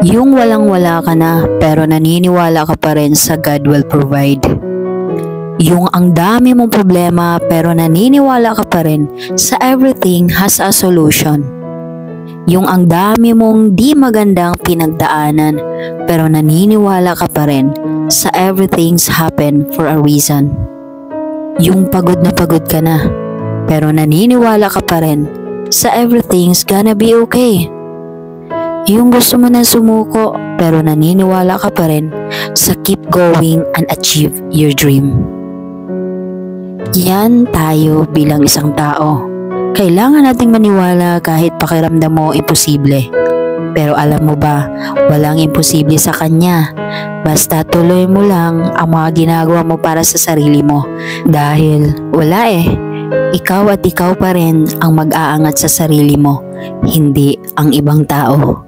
Yung walang-wala ka na pero naniniwala ka pa rin sa God will provide. Yung ang dami mong problema pero naniniwala ka pa rin sa everything has a solution. Yung ang dami mong di magandang pinagdaanan pero naniniwala ka pa rin sa everything's happen for a reason. Yung pagod na pagod ka na pero naniniwala ka pa rin sa everything's gonna be okay. Yung gusto mo na sumuko pero naniniwala ka pa rin sa keep going and achieve your dream. Yan tayo bilang isang tao. Kailangan nating maniwala kahit pakiramdam mo imposible. Pero alam mo ba, walang imposible sa Kanya. Basta tuloy mo lang ang mga ginagawa mo para sa sarili mo. Dahil wala ikaw at ikaw pa rin ang mag-aangat sa sarili mo, hindi ang ibang tao.